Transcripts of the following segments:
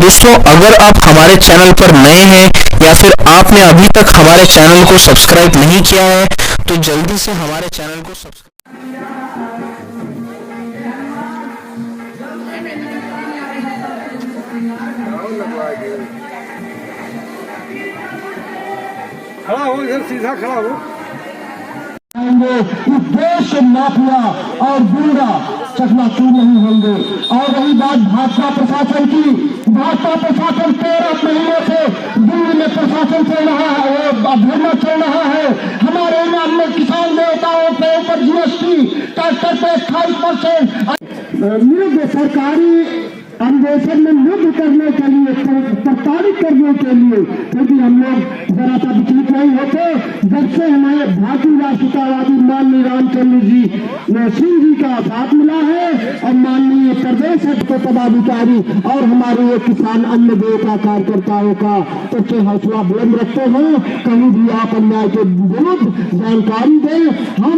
दोस्तों, अगर आप हमारे चैनल पर नए हैं या फिर आपने अभी तक हमारे चैनल को सब्सक्राइब नहीं किया है तो जल्दी से हमारे चैनल को सब्सक्राइब। खड़ा हो, इधर सीधा खड़ा हो। देश माफिया और गुंडा चकनाचूर नहीं होंगे। और रही बात भाजपा प्रशासन की, भाजपा प्रशासन 13 महीनों से दिल्ली में प्रशासन चल रहा है, धरना चल रहा है। हमारे इलाके में किसान नेताओं पे ऊपर जीएसटी ट्रैक्टर पे 28% सरकारी अन्वेषण में युद्ध करने के लिए, प्रताड़ित करने के लिए, क्योंकि हम लोग जरा सा विचलित नहीं होते। जब से हमारे भारतीय राष्ट्रवादी माननीय रामचंद्र जी सिंह जी का साथ मिला है और माननीय प्रदेश के पदाधिकारी और हमारे ये किसान अन्य देवता कार्यकर्ताओं का सबसे हौसला बुलंद रखते हैं। कहीं भी आप अन्याय के विरुद्ध जानकारी दें। हम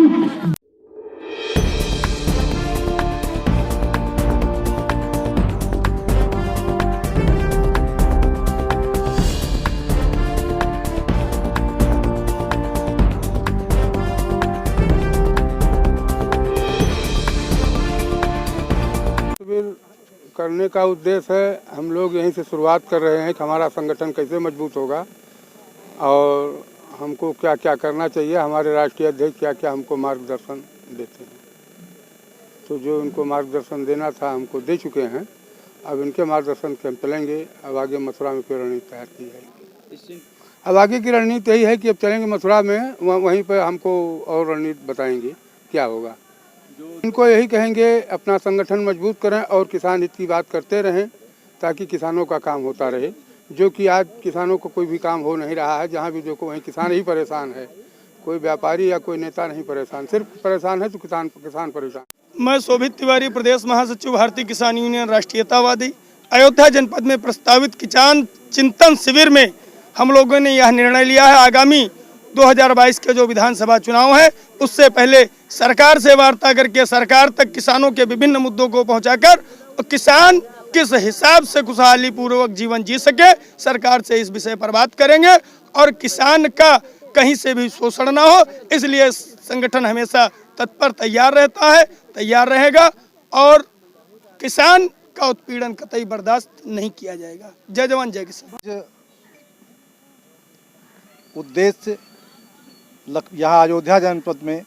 करने का उद्देश्य है, हम लोग यहीं से शुरुआत कर रहे हैं कि हमारा संगठन कैसे मजबूत होगा और हमको क्या क्या करना चाहिए। हमारे राष्ट्रीय अध्यक्ष क्या क्या हमको मार्गदर्शन देते हैं, तो जो उनको मार्गदर्शन देना था हमको दे चुके हैं। अब इनके मार्गदर्शन से हम चलेंगे। अब आगे मथुरा में कोई रणनीति तैयार की जाएगी। अब आगे की रणनीति यही है कि अब चलेंगे मथुरा में, वहीं पर हमको और रणनीति बताएंगे क्या होगा। इनको यही कहेंगे अपना संगठन मजबूत करें और किसान हित की बात करते रहें ताकि किसानों का काम होता रहे। जो कि आज किसानों को कोई भी काम हो नहीं रहा है, जहाँ भी देखो वहीं किसान ही परेशान है। कोई व्यापारी या कोई नेता नहीं परेशान, सिर्फ परेशान है तो किसान परेशान। मैं शोभित तिवारी, प्रदेश महासचिव भारतीय किसान यूनियन राष्ट्रीयतावादी। अयोध्या जनपद में प्रस्तावित किसान चिंतन शिविर में हम लोगों ने यह निर्णय लिया है, आगामी 2022 के जो विधानसभा चुनाव है उससे पहले सरकार से वार्ता करके सरकार तक किसानों के विभिन्न मुद्दों को पहुंचाकर किसान किस हिसाब से खुशहाली पूर्वक जीवन जी सके, सरकार से इस विषय पर बात करेंगे। और किसान का कहीं से भी शोषण ना हो, इसलिए संगठन हमेशा तत्पर तैयार रहता है, तैयार रहेगा और किसान का उत्पीड़न कतई बर्दाश्त नहीं किया जाएगा। जय जवान जय किसान। उद्देश्य यहाँ अयोध्या जनपद में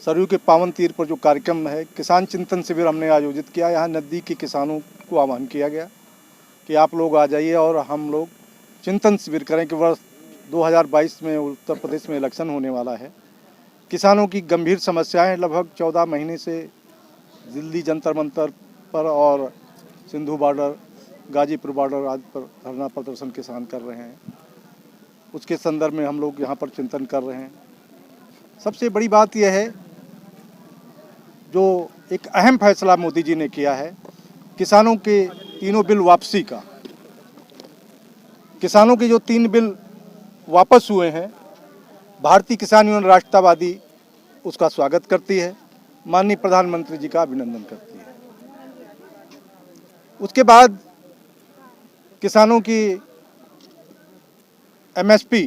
सरयू के पावन तीर पर जो कार्यक्रम है, किसान चिंतन शिविर हमने आयोजित किया। यहाँ नज़दीक के किसानों को आह्वान किया गया कि आप लोग आ जाइए और हम लोग चिंतन शिविर करें कि वर्ष 2022 में उत्तर प्रदेश में इलेक्शन होने वाला है। किसानों की गंभीर समस्याएं लगभग 14 महीने से दिल्ली जंतर मंतर पर और सिंधु बॉर्डर, गाजीपुर बॉर्डर आदि पर धरना प्रदर्शन किसान कर रहे हैं। उसके संदर्भ में हम लोग यहाँ पर चिंतन कर रहे हैं। सबसे बड़ी बात यह है, जो एक अहम फैसला मोदी जी ने किया है किसानों के तीनों बिल वापसी का। किसानों के जो 3 बिल वापस हुए हैं, भारतीय किसान यूनियन राष्ट्रवादी उसका स्वागत करती है, माननीय प्रधानमंत्री जी का अभिनंदन करती है। उसके बाद किसानों की एमएसपी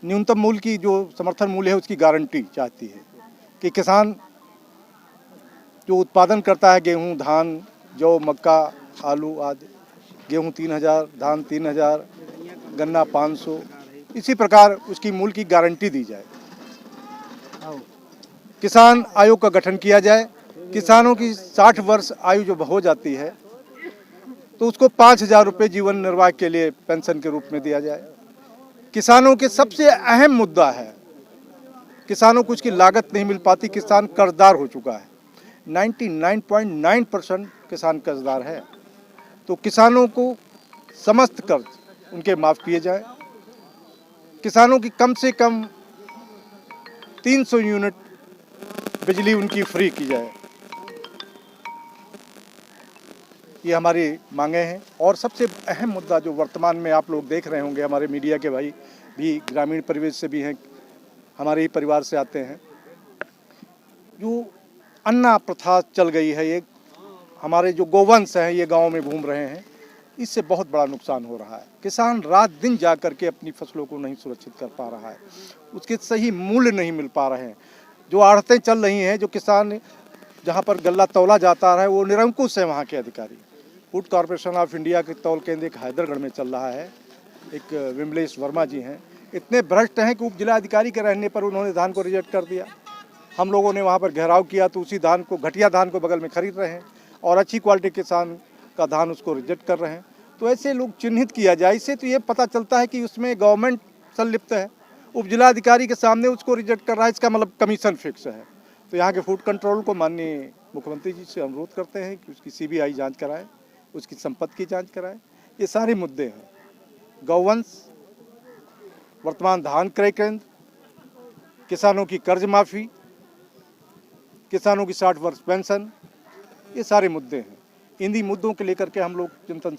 न्यूनतम मूल्य की जो समर्थन मूल्य है उसकी गारंटी चाहती है कि किसान जो उत्पादन करता है गेहूं, धान, जौ, मक्का, आलू आदि, गेहूं 3000, धान 3000, गन्ना 500, इसी प्रकार उसकी मूल्य की गारंटी दी जाए। किसान आयोग का गठन किया जाए। किसानों की 60 वर्ष आयु जब हो जाती है तो उसको 5000 रुपये जीवन निर्वाह के लिए पेंशन के रूप में दिया जाए। किसानों के सबसे अहम मुद्दा है, किसानों को उसकी लागत नहीं मिल पाती। किसान कर्जदार हो चुका है, 99.9% किसान कर्जदार है। तो किसानों को समस्त कर्ज उनके माफ़ किए जाए। किसानों की कम से कम 300 यूनिट बिजली उनकी फ्री की जाए। ये हमारी मांगे हैं। और सबसे अहम मुद्दा जो वर्तमान में आप लोग देख रहे होंगे, हमारे मीडिया के भाई भी ग्रामीण परिवेश से भी हैं, हमारे ही परिवार से आते हैं, जो अन्ना प्रथा चल गई है, एक हमारे जो गोवंश हैं ये गाँव में घूम रहे हैं, इससे बहुत बड़ा नुकसान हो रहा है। किसान रात दिन जा कर के अपनी फसलों को नहीं सुरक्षित कर पा रहा है, उसके सही मूल्य नहीं मिल पा रहे हैं। जो आड़तें चल रही हैं, जो किसान जहाँ पर गल्ला तौला जाता है वो निरंकुश है। वहाँ के अधिकारी, फूड कॉरपोरेशन ऑफ इंडिया के तौल केंद्र एक हैदरगढ़ में चल रहा है, एक विमलेश वर्मा जी हैं, इतने भ्रष्ट हैं कि उप जिलाधिकारी के रहने पर उन्होंने धान को रिजेक्ट कर दिया। हम लोगों ने वहाँ पर घेराव किया तो उसी धान को, घटिया धान को बगल में खरीद रहे हैं और अच्छी क्वालिटी किसान का धान उसको रिजेक्ट कर रहे हैं। तो ऐसे लोग चिन्हित किया जाए, इससे तो ये पता चलता है कि उसमें गवर्नमेंट संलिप्त है। उप जिलाधिकारी के सामने उसको रिजेक्ट कर रहा है, इसका मतलब कमीशन फिक्स है। तो यहाँ के फूड कंट्रोल को माननीय मुख्यमंत्री जी से अनुरोध करते हैं कि उसकी CBI जांच कराए, उसकी संपत्ति की जांच कराए। ये सारे मुद्दे हैं, गौवंश, वर्तमान धान क्रय केंद्र, किसानों की कर्ज माफ़ी, किसानों की 60 वर्ष पेंशन, ये सारे मुद्दे हैं। इन्हीं मुद्दों के लेकर के हम लोग चिंतन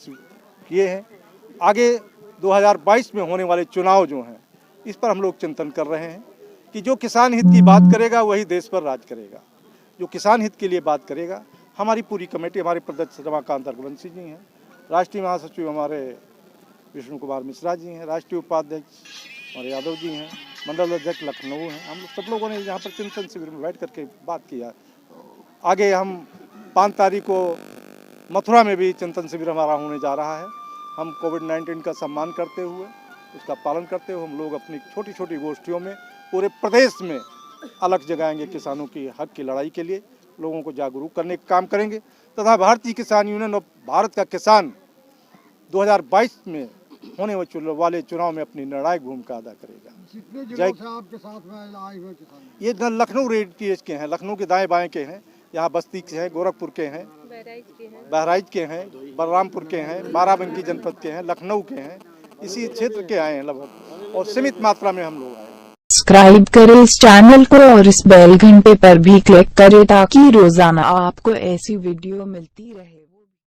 किए हैं। आगे 2022 में होने वाले चुनाव जो हैं, इस पर हम लोग चिंतन कर रहे हैं कि जो किसान हित की बात करेगा वही देश पर राज करेगा। जो किसान हित के लिए बात करेगा, हमारी पूरी कमेटी, हमारे प्रदेश रमाकांत रघुवंशी जी हैं, राष्ट्रीय महासचिव हमारे विष्णु कुमार मिश्रा जी हैं, राष्ट्रीय उपाध्यक्ष हमारे यादव जी हैं, मंडल अध्यक्ष लखनऊ हैं। हम सब लोगों ने यहाँ पर चिंतन शिविर में बैठ करके बात किया। आगे हम 5 तारीख को मथुरा में भी चिंतन शिविर हमारा होने जा रहा है। हम कोविड-19 का सम्मान करते हुए, उसका पालन करते हुए हम लोग अपनी छोटी छोटी गोष्ठियों में पूरे प्रदेश में अलग जगाएंगे। किसानों की हक की लड़ाई के लिए लोगों को जागरूक करने का काम करेंगे तथा भारतीय किसान यूनियन और भारत का किसान 2022 में होने वाले चुनाव में अपनी निर्णायक भूमिका अदा करेगा। जय। आपके साथ में आए हुए किसान ये लखनऊ रेडिएज के हैं, लखनऊ के दाएं बाएं के हैं, यहाँ बस्ती के हैं, गोरखपुर के हैं, बहराइच के हैं, बलरामपुर के हैं, बाराबंकी जनपद के हैं, लखनऊ के हैं, इसी क्षेत्र के आए हैं लगभग, और सीमित मात्रा में हम लोग आए हैं। सब्सक्राइब करें इस चैनल को और इस बेल घंटे पर भी क्लिक करें ताकि रोजाना आपको ऐसी वीडियो मिलती रहे।